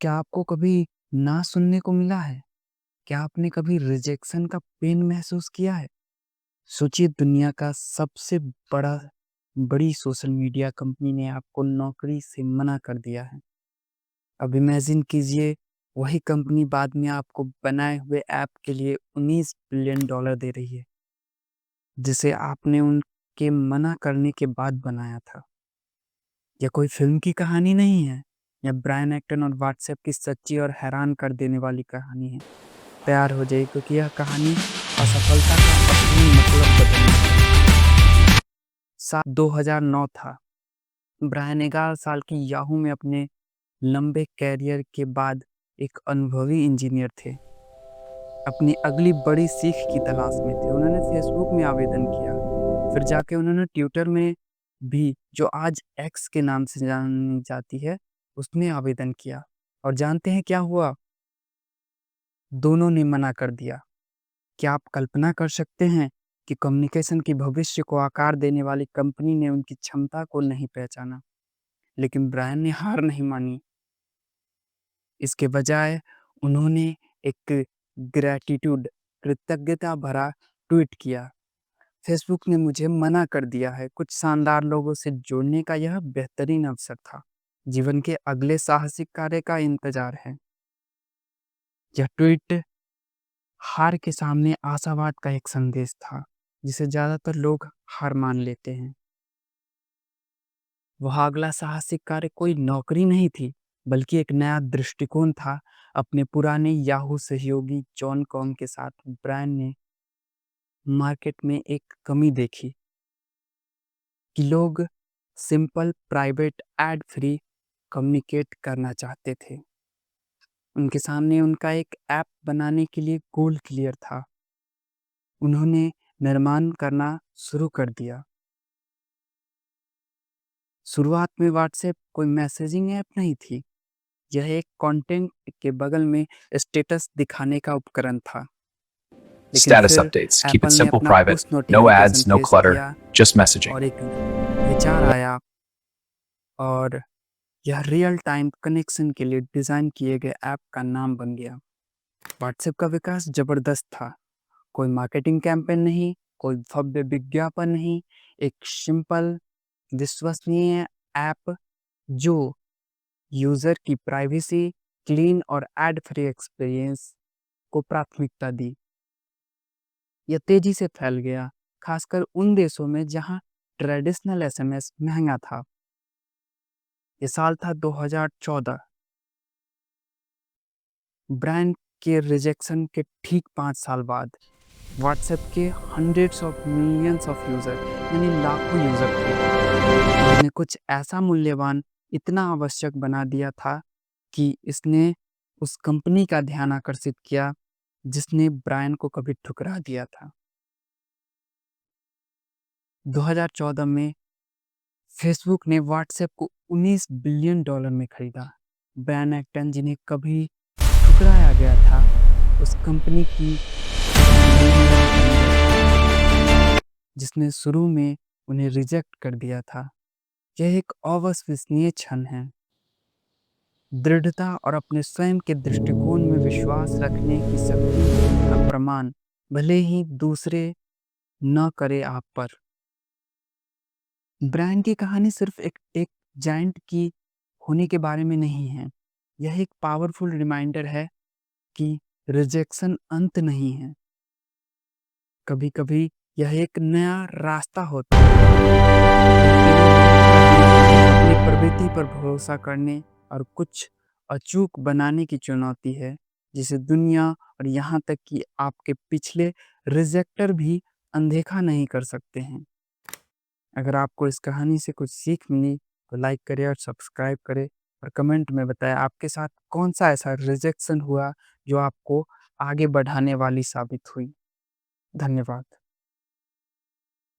क्या आपको कभी ना सुनने को मिला है? क्या आपने कभी रिजेक्शन का पेन महसूस किया है? सोचिए दुनिया का सबसे बड़ा बड़ी सोशल मीडिया कंपनी ने आपको नौकरी से मना कर दिया है। अब इमेजिन कीजिए वही कंपनी बाद में आपको बनाए हुए ऐप के लिए $19 बिलियन दे रही है, जिसे आपने उनके मना करने के बाद बनाया था। यह कोई फ़िल्म की कहानी नहीं है। यह ब्रायन एक्टन और व्हाट्सएप की सच्ची और हैरान कर देने वाली कहानी है। तैयार हो जाइए क्योंकि यह कहानी असफलता का असली मतलब बदलने वाली है। साल 2009 था। ब्रायन 11 साल की याहू में अपने लंबे कैरियर के बाद एक अनुभवी इंजीनियर थे। अपनी अगली बड़ी सीख की तलाश में थे। उन्होंने फेसबुक में आवेदन किया, फिर जाके उन्होंने ट्विटर में भी, जो आज एक्स के नाम से जानी जाती है, उसमें आवेदन किया। और जानते हैं क्या हुआ? दोनों ने मना कर दिया। क्या आप कल्पना कर सकते हैं कि कम्युनिकेशन की भविष्य को आकार देने वाली कंपनी ने उनकी क्षमता को नहीं पहचाना? लेकिन ब्रायन ने हार नहीं मानी। इसके बजाय उन्होंने एक ग्रैटिट्यूड कृतज्ञता भरा ट्वीट किया। फेसबुक ने मुझे मना कर दिया है। कुछ शानदार लोगों से जुड़ने का यह बेहतरीन अवसर था। जीवन के अगले साहसिक कार्य का इंतजार है। यह ट्वीट हार के सामने आशावाद का एक संदेश था, जिसे ज्यादातर लोग हार मान लेते हैं। वह अगला साहसिक कार्य कोई नौकरी नहीं थी, बल्कि एक नया दृष्टिकोण था। अपने पुराने याहू सहयोगी जॉन कॉन्ग के साथ ब्रायन ने मार्केट में एक कमी देखी कि लोग simple private ad free communicate करना चाहते थे। उनके सामने उनका एक ऐप बनाने के लिए गोल क्लियर था। उन्होंने निर्माण करना शुरू कर दिया। शुरुआत में व्हाट्सएप कोई मैसेजिंग ऐप नहीं थी। यह एक कंटेंट के बगल में स्टेटस दिखाने का उपकरण था। लेकिन Status फिर updates. Keep एप्पल it ने simple, अपना private. Push No notification ads, no पेश clutter, किया just messaging. और एक विचार आया, और यह रियल टाइम कनेक्शन के लिए डिज़ाइन किए गए ऐप का नाम बन गया। व्हाट्सएप का विकास ज़बरदस्त था। कोई मार्केटिंग कैंपेन नहीं, कोई भव्य विज्ञापन नहीं, एक सिंपल विश्वसनीय ऐप जो यूज़र की प्राइवेसी, क्लीन और एड फ्री एक्सपीरियंस को प्राथमिकता दी। यह तेजी से फैल गया, खासकर उन देशों में जहां ट्रेडिशनल एसएमएस महंगा था। ये साल था 2014। ब्रांड के रिजेक्शन के ठीक 5 साल बाद व्हाट्सएप के hundreds of millions of user, यानी लाखों यूज़र थे। उन्होंने कुछ ऐसा मूल्यवान, इतना आवश्यक बना दिया था कि इसने उस कंपनी का ध्यान आकर्षित किया जिसने ब्रायन को कभी ठुकरा दिया था। 2014 में फेसबुक ने व्हाट्सएप को $19 बिलियन में खरीदा। ब्रायन एक्टन, जिन्हें कभी ठुकराया गया था, उस कंपनी की जिसने शुरू में उन्हें रिजेक्ट कर दिया था। यह एक अविश्वसनीय क्षण है। दृढ़ता और अपने स्वयं के दृष्टिकोण में विश्वास रखने की शक्ति का प्रमाण, भले ही दूसरे न करे आप पर। ब्रांड की कहानी सिर्फ एक जायंट की होने के बारे में नहीं है। यह एक पावरफुल रिमाइंडर है कि रिजेक्शन अंत नहीं है। कभी-कभी यह एक नया रास्ता होता है। अपनी प्रवृत्ति पर भरोसा करने और कुछ अचूक बनाने की चुनौती है, जिसे दुनिया और यहाँ तक कि आपके पिछले रिजेक्टर भी अनदेखा नहीं कर सकते हैं। अगर आपको इस कहानी से कुछ सीख मिली तो लाइक करें और सब्सक्राइब करें, और कमेंट में बताएं आपके साथ कौन सा ऐसा रिजेक्शन हुआ जो आपको आगे बढ़ाने वाली साबित हुई। धन्यवाद।